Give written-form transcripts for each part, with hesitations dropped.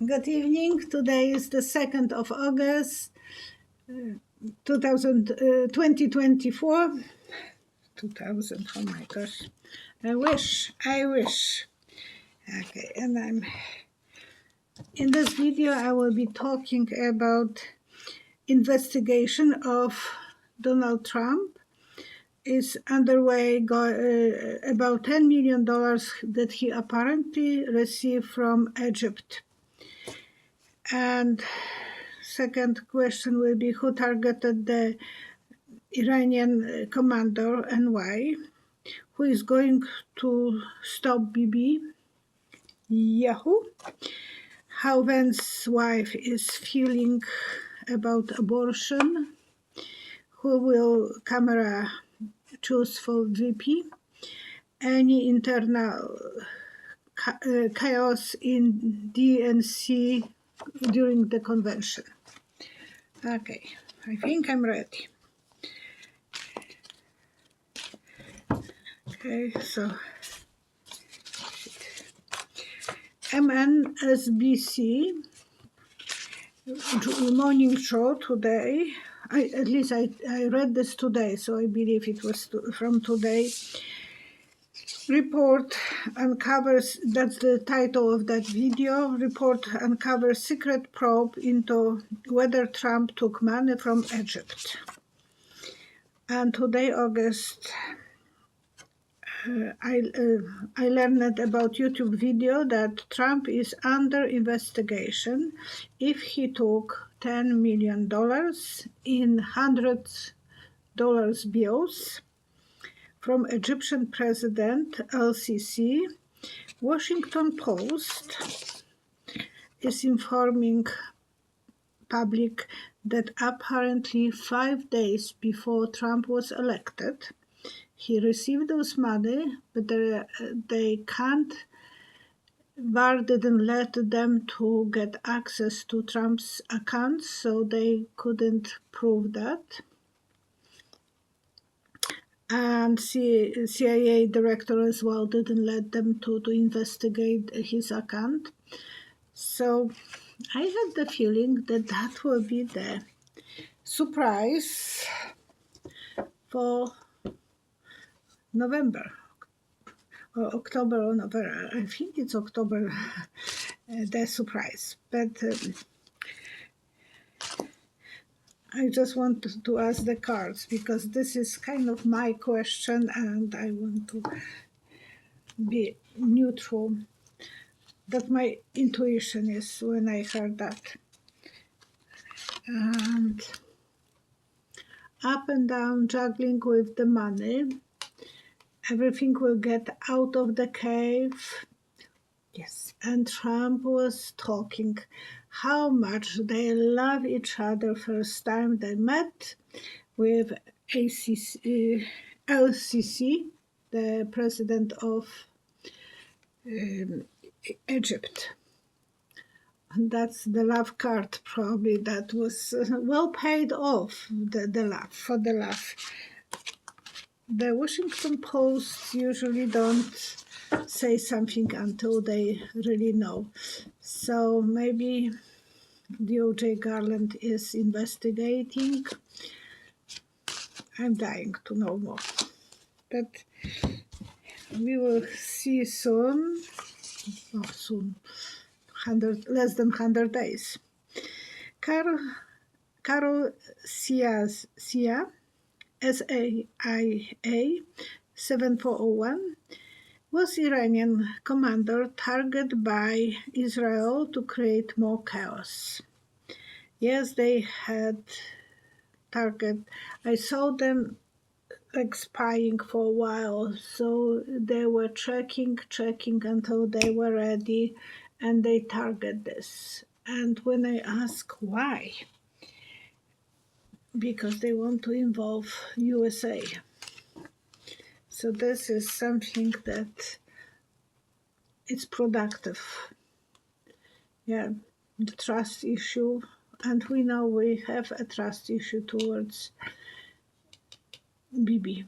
Good evening. Today is the 2nd of August, 2024. 2000, oh my gosh. I wish. Okay, and in this video I will be talking about investigation of Donald Trump. Is underway about $10 million that he apparently received from Egypt. And second question will be who targeted the Iranian commander and why? Who is going to stop BB Yahoo? How Vance's wife is feeling about abortion? Who will Kamala choose for VP? Any internal chaos in DNC during the convention? Okay, I think I'm ready. Okay, so MSNBC morning show today. At least I read this today, so I believe it was from today. Report uncovers, that's the title of that video, report uncovers secret probe into whether Trump took money from Egypt. And today, August, I learned about YouTube video that Trump is under investigation if he took $10 million in $100 bills from Egyptian President LCC. Washington Post is informing public that apparently 5 days before Trump was elected, he received those money, but they can't. VAR didn't let them to get access to Trump's accounts, so they couldn't prove that. And CIA director as well didn't let them to investigate his account. So I have the feeling that that will be the surprise for November or October or November. I think it's October, the surprise. But I just want to ask the cards because this is kind of my question and I want to be neutral. That my intuition is when I heard that. And up and down juggling with the money. Everything will get out of the cave. Yes. And Trump was talking how much they love each other first time they met with LCC, the president of Egypt. And that's the love card probably that was well paid off, the love. The Washington Post usually don't say something until they really know. So maybe DOJ Garland is investigating. I'm dying to know more. But we will see soon. Oh, soon. Less than 100 days. Carol Sia, SAIA 7401, was Iranian commander targeted by Israel to create more chaos. Yes, they had target. I saw them like spying for a while, so they were checking until they were ready, and they target this. And when I ask why, because they want to involve USA. So this is something that it's productive. Yeah, the trust issue, and we know we have a trust issue towards BB.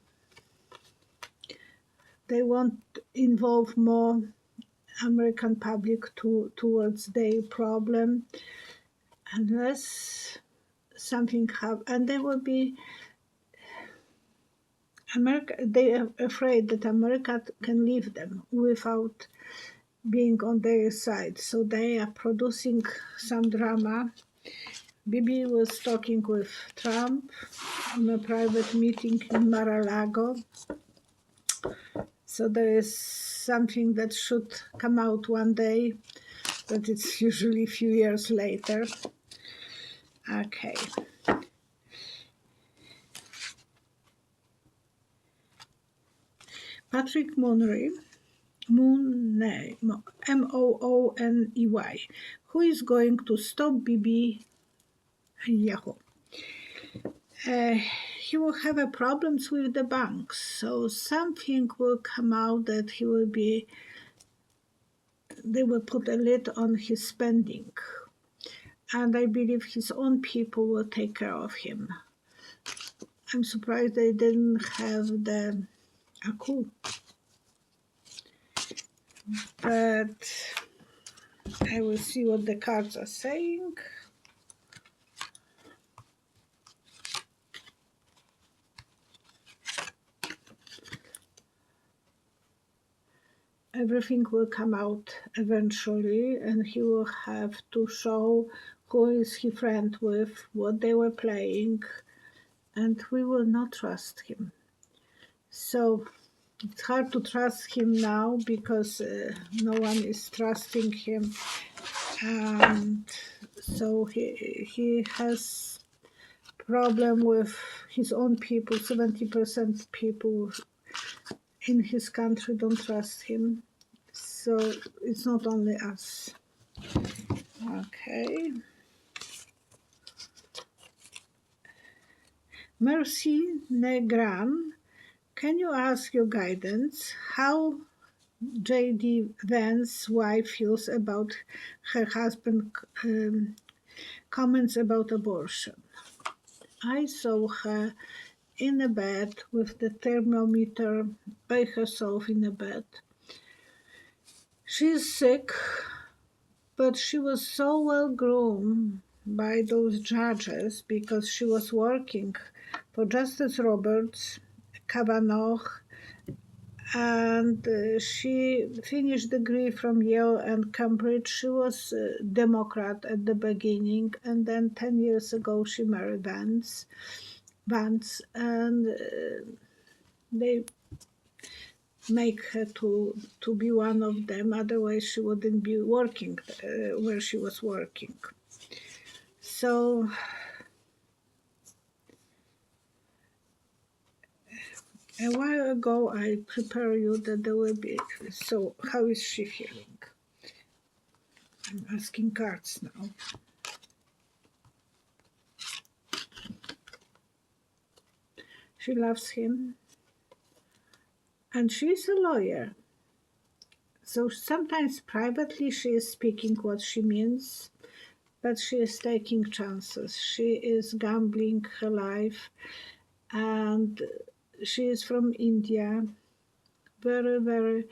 They want to involve more American public towards their problem unless something happens, and they will be America. They are afraid that America can leave them without being on their side, so they are producing some drama. BB was talking with Trump on a private meeting in Mar-a-Lago. So there is something that should come out one day, but it's usually a few years later. Okay. Patrick Mooney, M-O-O-N-E-Y, who is going to stop BB Yahoo. He will have problems with the banks, so something will come out that they will put a lid on his spending, and I believe his own people will take care of him. I'm surprised they didn't have a coup, but I will see what the cards are saying. Everything will come out eventually, and he will have to show who is he friend with, what they were playing, and we will not trust him. So it's hard to trust him now because no one is trusting him, and so he has problem with his own people. 70% people in his country don't trust him, so it's not only us. Okay. Mercy Negran, can you ask your guidance how J.D. Vance's wife feels about her husband's comments about abortion? I saw her in a bed with the thermometer by herself in a bed. She's sick, but she was so well groomed by those judges because she was working for Justice Roberts, Kavanaugh, and she finished degree from Yale and Cambridge. She was a Democrat at the beginning, and then 10 years ago she married Vance, and they make her to be one of them, otherwise she wouldn't be working where she was working. So a while ago I prepared you that there will be, so how is she feeling? I'm asking cards now. She loves him, and she's a lawyer. So sometimes privately she is speaking what she means, but she is taking chances. She is gambling her life, and she is from India. Very, very,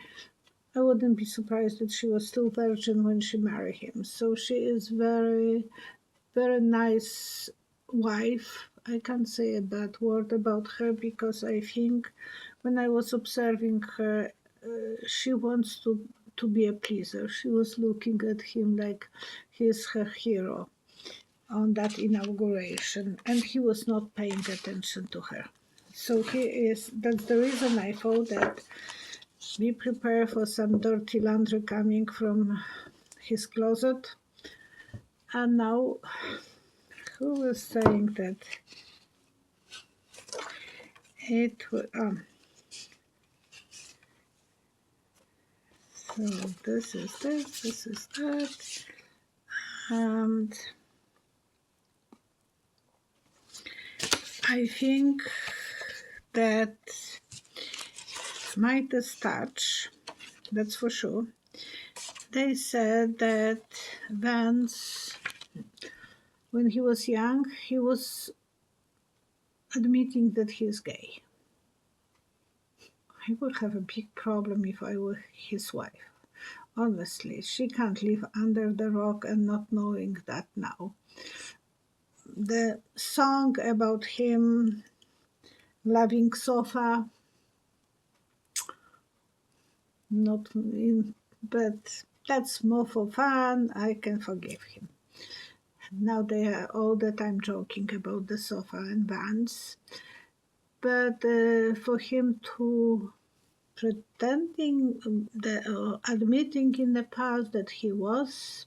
I wouldn't be surprised that she was still virgin when she married him. So she is very, very nice wife. I can't say a bad word about her because I think when I was observing her, she wants to be a pleaser. She was looking at him like he's her hero on that inauguration, and he was not paying attention to her. So that's the reason I thought that be prepared for some dirty laundry coming from his closet. And now, who was saying that it was, so this is that, and I think that Midas touch, that's for sure. They said that Vance, when he was young, he was admitting that he is gay. I would have a big problem if I were his wife. Honestly, she can't live under the rock and not knowing that now. The song about him loving sofa, not in, but that's more for fun. I can forgive him. Now they are all the time joking about the sofa and Vance. But for him to admitting in the past that he was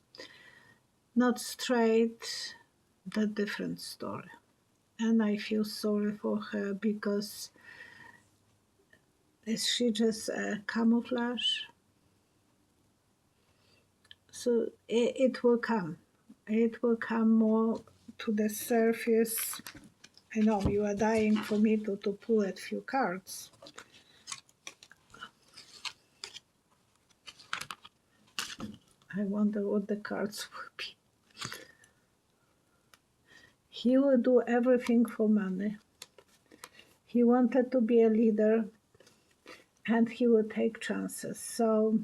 not straight, that different story. And I feel sorry for her because is she just a camouflage? So it will come. It will come more to the surface. I know you are dying for me to pull a few cards. I wonder what the cards will be. He will do everything for money. He wanted to be a leader and he will take chances. So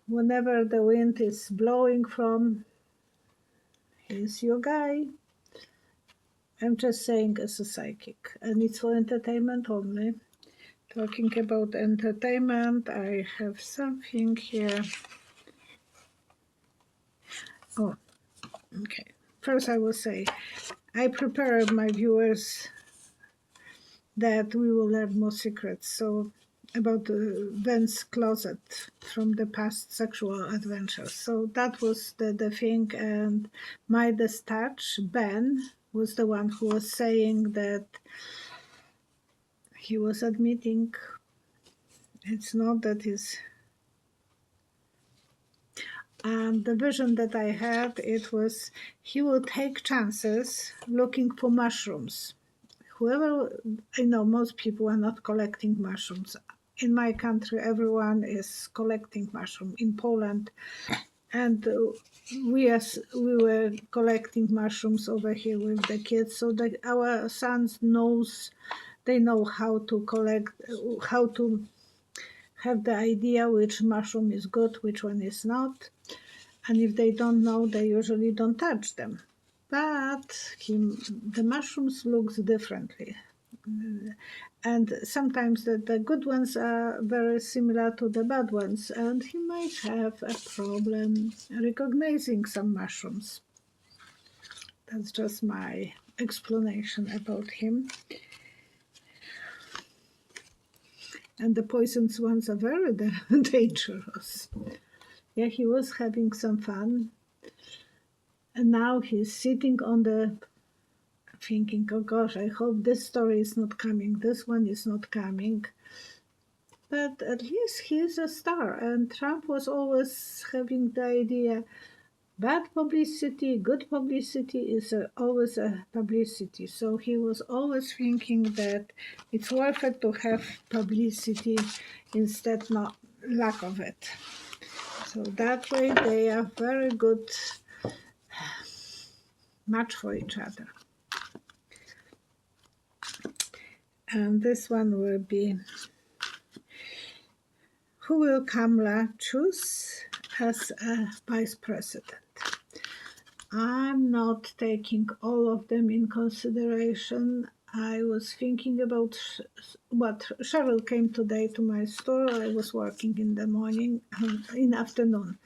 whenever the wind is blowing from, he's your guy. I'm just saying as a psychic, and it's for entertainment only. Talking about entertainment, I have something here. Oh, okay. First I will say, I prepare my viewers that we will learn more secrets. So about the Vance closet from the past sexual adventures. So that was the thing, and Midas Touch, Ben, was the one who was saying that he was admitting it's not that he's... And the vision that I had, it was he will take chances looking for mushrooms. Whoever, I know most people are not collecting mushrooms. In my country, everyone is collecting mushrooms. In Poland, and we were collecting mushrooms over here with the kids, so that our sons they know how to collect, how to have the idea which mushroom is good, which one is not. And if they don't know, they usually don't touch them. But the mushrooms looks differently. And sometimes the good ones are very similar to the bad ones, and he might have a problem recognizing some mushrooms. That's just my explanation about him. And the poisonous ones are very dangerous. Yeah, he was having some fun. And now he's sitting on the, thinking, oh gosh, I hope this story is not coming, this one is not coming. But at least he's a star. And Trump was always having the idea, bad publicity, good publicity is always a publicity. So he was always thinking that it's worth it to have publicity instead not lack of it. So that way they are very good match for each other. And this one will be, who will Kamala choose as a vice president? I'm not taking all of them in consideration. I was thinking about what Cheryl came today to my store. I was working in the morning, in afternoon.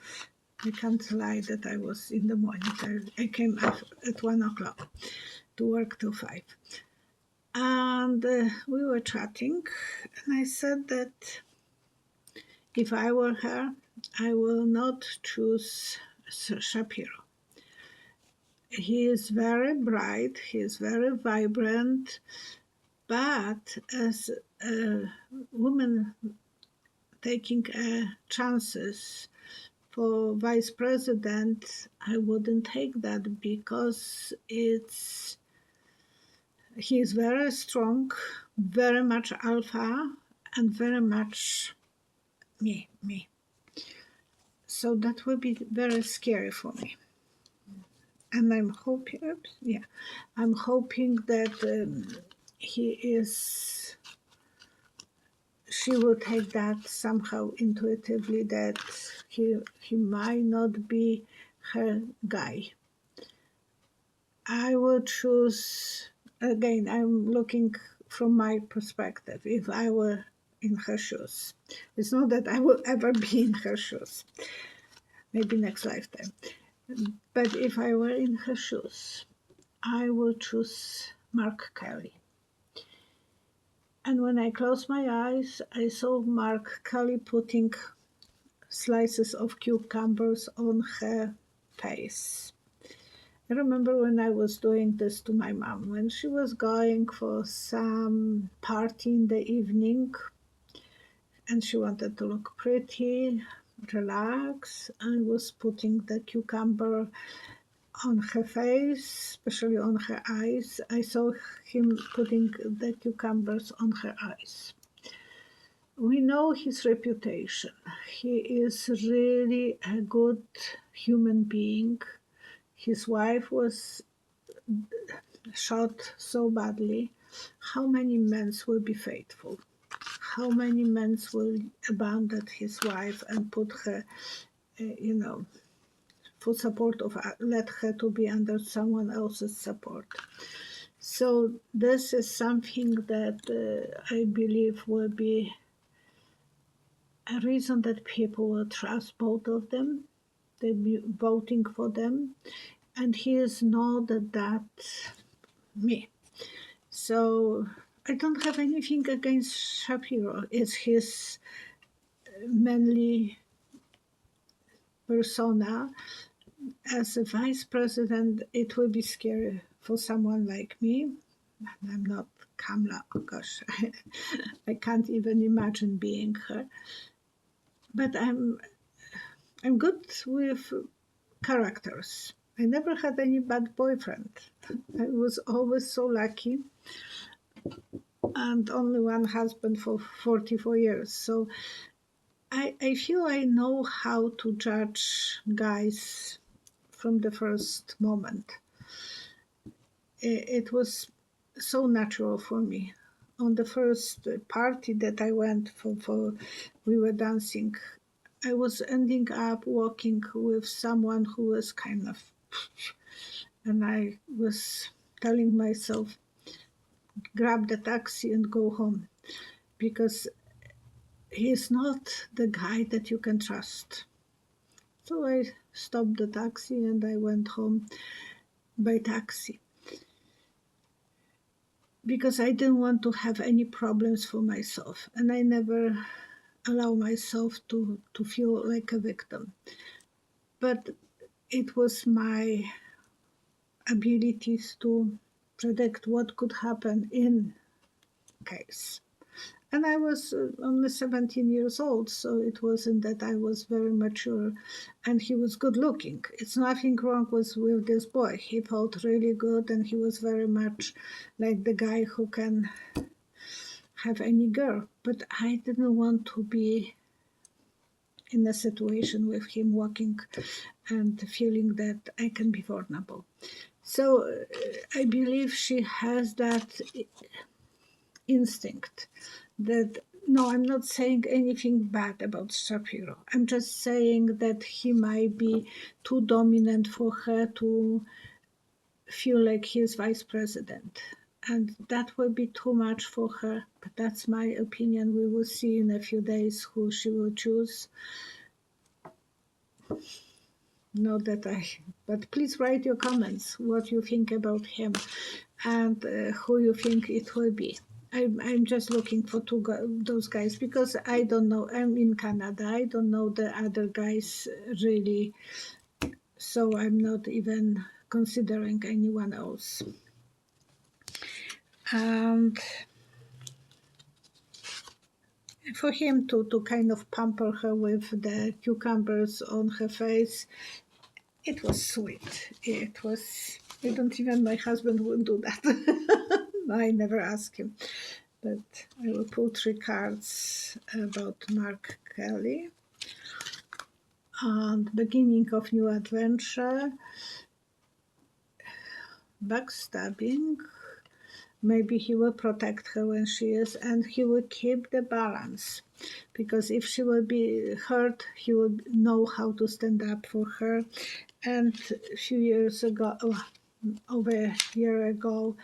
I can't lie that I was in the morning. I came at 1 o'clock to work till 5. And we were chatting, and I said that if I were her, I will not choose Shapiro. He is very bright, he is very vibrant, but as a woman taking chances for vice president, I wouldn't take that because he is very strong, very much alpha, and very much me. So that would be very scary for me. And I'm hoping that he is she would take that somehow intuitively, that he might not be her guy. I would choose, again, I'm looking from my perspective, if I were in her shoes. It's not that I will ever be in her shoes, maybe next lifetime. But if I were in her shoes, I would choose Mark Kelly. And when I closed my eyes, I saw Mark Kelly putting slices of cucumbers on her face. I remember when I was doing this to my mom, when she was going for some party in the evening and she wanted to look pretty, relax, I was putting the cucumber on her face, especially on her eyes. I saw him putting the cucumbers on her eyes. We know his reputation. He is really a good human being. His wife was shot so badly. How many men will be faithful? How many men will abandon his wife and put her, for support of, let her to be under someone else's support? So this is something that I believe will be a reason that people will trust both of them. They'll be voting for them. And he is not that me. So I don't have anything against Shapiro. It's his manly persona. As a vice president, it will be scary for someone like me. I'm not Kamala. Oh gosh, I can't even imagine being her. But I'm good with characters. I never had any bad boyfriend. I was always so lucky, and only one husband for 44 years. So I feel I know how to judge guys from the first moment. It was so natural for me. On the first party that I went for we were dancing, I was ending up walking with someone who was kind of, and I was telling myself, grab the taxi and go home, because he's not the guy that you can trust. So I stopped the taxi and I went home by taxi, because I didn't want to have any problems for myself, and I never allow myself to feel like a victim. But it was my abilities to predict what could happen in case. And I was only 17 years old, so it wasn't that I was very mature, and he was good looking. It's nothing wrong with this boy. He felt really good, and he was very much like the guy who can have any girl. But I didn't want to be in a situation with him walking and feeling that I can be vulnerable. So I believe she has that instinct that, no, I'm not saying anything bad about Shapiro. I'm just saying that he might be too dominant for her to feel like he is vice president. And that will be too much for her. But that's my opinion. We will see in a few days who she will choose. Not that but please write your comments, what you think about him and who you think it will be. I'm just looking for those guys, because I don't know. I'm in Canada. I don't know the other guys really, so I'm not even considering anyone else. And for him to kind of pamper her with the cucumbers on her face, it was sweet. It was. I don't even. My husband would do that. I never asked him. But I will pull 3 cards about Mark Kelly. And beginning of new adventure, backstabbing, maybe he will protect her when she is, and he will keep the balance. Because if she will be hurt, he will know how to stand up for her. And a few years ago, over a year ago,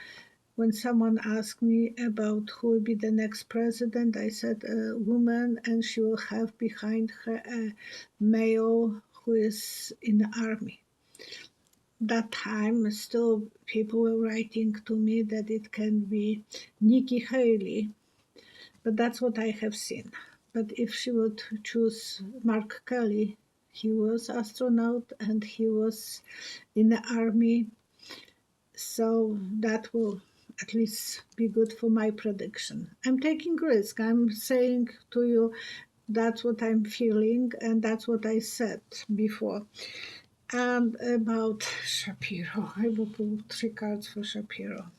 when someone asked me about who will be the next president, I said a woman, and she will have behind her a male who is in the army. That time, still people were writing to me that it can be Nikki Haley, but that's what I have seen. But if she would choose Mark Kelly, he was astronaut and he was in the army, so that will at least be good for my prediction. I'm taking risk. I'm saying to you that's what I'm feeling, and that's what I said before. And about Shapiro, I will pull 3 cards for Shapiro.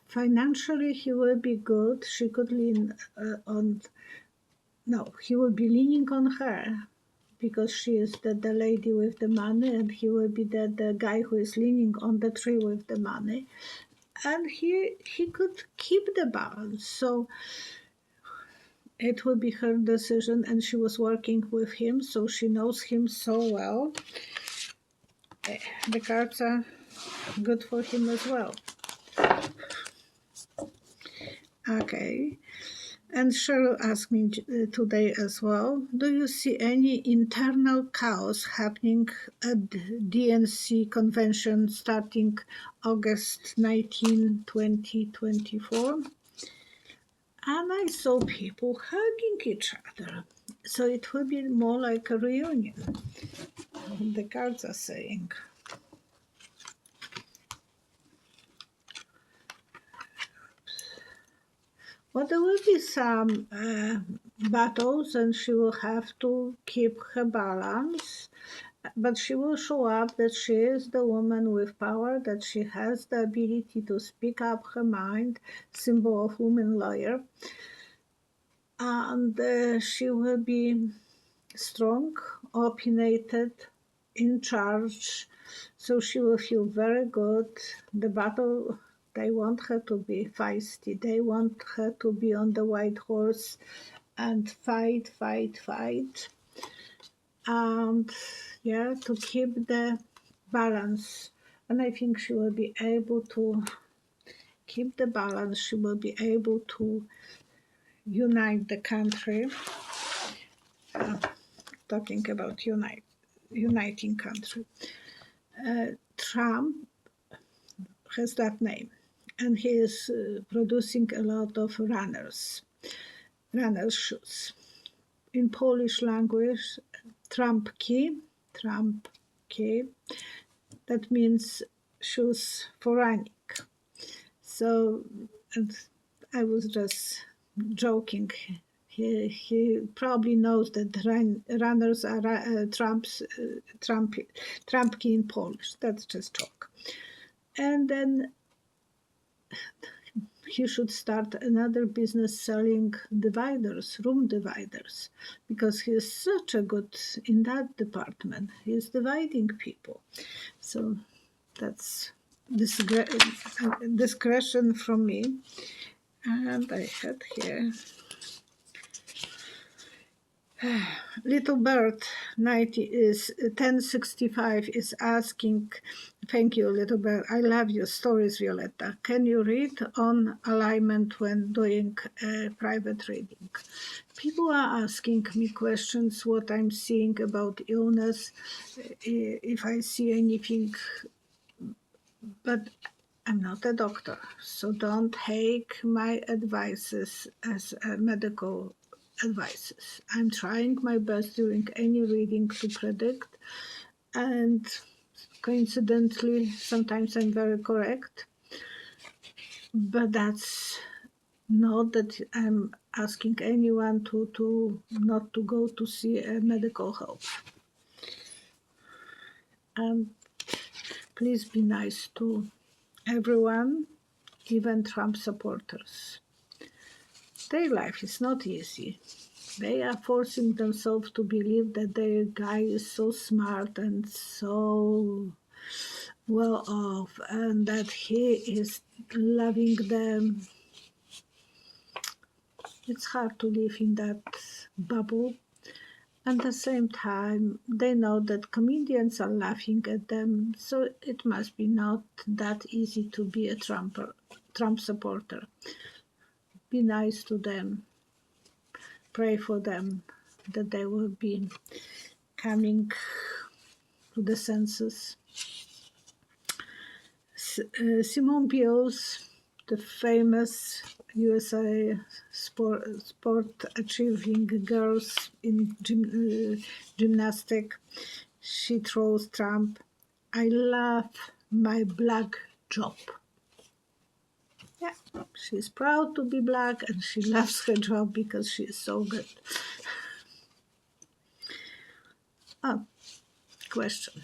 Financially, he will be good. She could lean on. No, he will be leaning on her because she is the lady with the money, and he will be the guy who is leaning on the tree with the money. And he could keep the balance. So it will be her decision, and she was working with him, so she knows him so well. The cards are good for him as well. Okay. And Cheryl asked me today as well, do you see any internal chaos happening at DNC Convention starting August 19, 2024? And I saw people hugging each other. So it will be more like a reunion, the cards are saying. Well, there will be some battles, and she will have to keep her balance, but she will show up that she is the woman with power, that she has the ability to speak up her mind, symbol of woman lawyer, and she will be strong, opinionated, in charge, so she will feel very good. The battle, they want her to be feisty, they want her to be on the white horse and fight, and yeah, to keep the balance. And I think she will be able to keep the balance. She will be able to unite the country. Talking about uniting country. Trump has that name, and he is producing a lot of runners shoes. In Polish language, trampki, that means shoes for running. So, and I was just joking. He probably knows that runners are trampki in Polish. That's just joke. And then he should start another business selling dividers, room dividers, because he is such a good in that department. He is dividing people. So that's discretion from me. And I had here Little Bird 1065 is asking, thank you, Little Bird. I love your stories, Violetta. Can you read on alignment when doing private reading? People are asking me questions, what I'm seeing about illness, if I see anything, but I'm not a doctor, so don't take my advices as medical advices. I'm trying my best during any reading to predict, and coincidentally, sometimes I'm very correct, but that's not that I'm asking anyone to not to go to see a medical help. And please be nice to everyone, even Trump supporters. Their life is not easy. They are forcing themselves to believe that their guy is so smart and so well off, and that he is loving them. It's hard to live in that bubble. At the same time, they know that comedians are laughing at them, so it must be not that easy to be a Trump supporter. Be nice to them. Pray for them that they will be coming to the senses. Simone Biles, the famous USA sport achieving girls in gymnastic, she throws Trump, "I love my black job." Yeah, she's proud to be black and she loves her job because she is so good. Oh, question.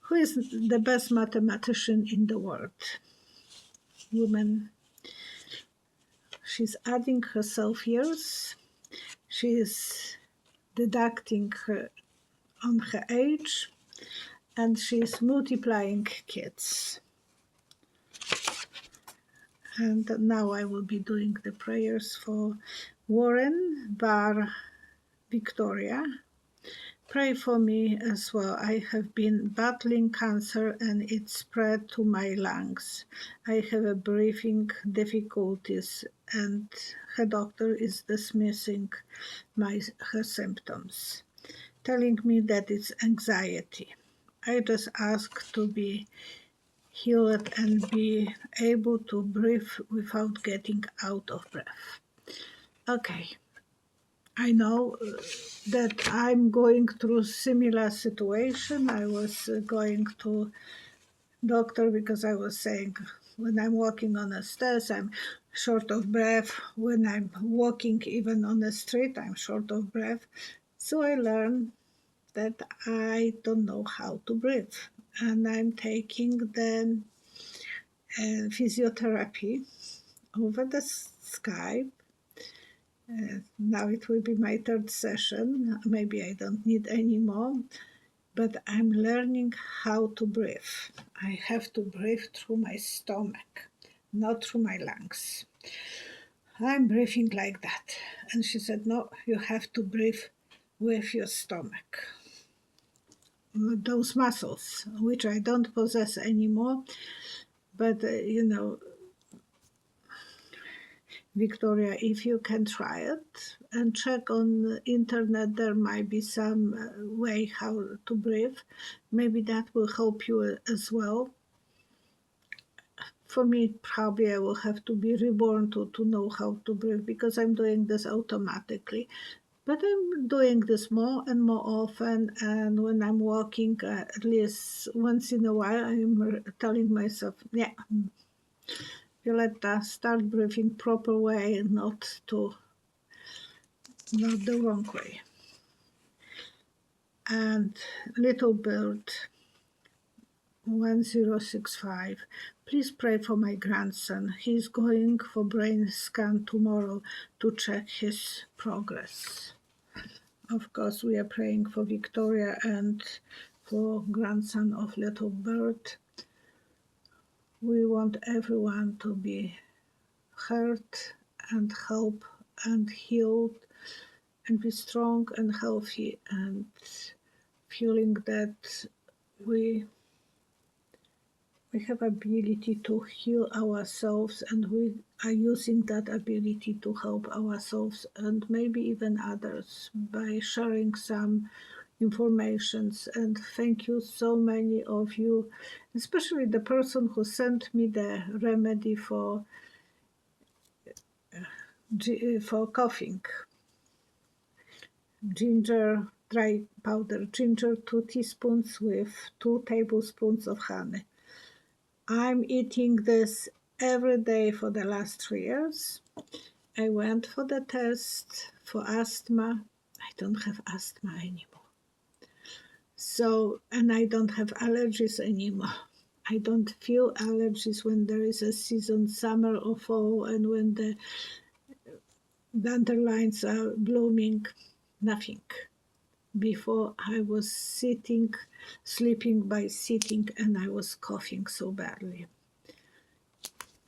Who is the best mathematician in the world? Woman. She's adding herself years. She is deducting her on her age, and she's multiplying kids. And now I will be doing the prayers for Warren, Bar, Victoria. Pray for me as well. I have been battling cancer and it spread to my lungs. I have a breathing difficulties and her doctor is dismissing her symptoms, telling me that it's anxiety. I just ask to be healed and be able to breathe without getting out of breath. Okay. I know that I'm going through similar situation. I was going to doctor because I was saying when I'm walking on the stairs, I'm short of breath. When I'm walking even on the street, I'm short of breath. So I learned that I don't know how to breathe. And I'm taking the physiotherapy over the Skype. Now it will be my third session. Maybe I don't need any more, but I'm learning how to breathe. I have to breathe through my stomach, not through my lungs. I'm breathing like that. And she said, no, you have to breathe with your stomach. Those muscles, which I don't possess anymore, but Victoria, if you can try it and check on the internet, there might be some way how to breathe. Maybe that will help you as well. For me, probably I will have to be reborn to know how to breathe because I'm doing this automatically. But I'm doing this more and more often, and when I'm walking, at least once in a while, I'm telling myself, yeah, Violetta, start breathing proper way and not the wrong way. And Little Bird 1065, please pray for my grandson. He's going for brain scan tomorrow to check his progress. Of course, we are praying for Victoria and for grandson of Little Bird. We want everyone to be heard and help and healed and be strong and healthy and feeling that we have ability to heal ourselves and we are using that ability to help ourselves and maybe even others by sharing some informations. And thank you so many of you, especially the person who sent me the remedy for coughing. Ginger, dry powder ginger, 2 teaspoons with 2 tablespoons of honey. I'm eating this every day for the last 3 years. I went for the test for asthma. I don't have asthma anymore. So, and I don't have allergies anymore. I don't feel allergies when there is a season, summer or fall, and when the dandelions are blooming, nothing. Before I was sleeping by sitting, and I was coughing so badly.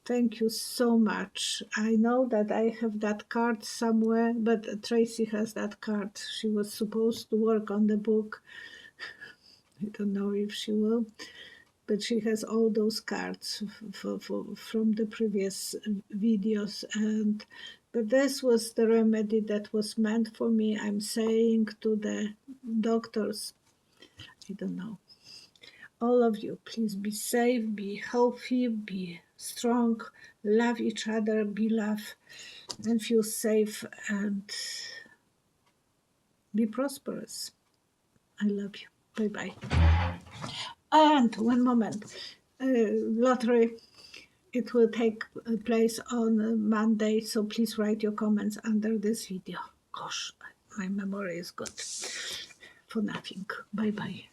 Thank you so much. I know that I have that card somewhere, but Tracy has that card. She was supposed to work on the book. I don't know if she will, but she has all those cards from the previous videos. But this was the remedy that was meant for me. I'm saying to the doctors, I don't know, all of you, please be safe, be healthy, be strong, love each other, be love, and feel safe, and be prosperous. I love you. Bye-bye. And one moment, lottery, it will take place on Monday, so please write your comments under this video. Gosh, my memory is good for nothing. Bye-bye.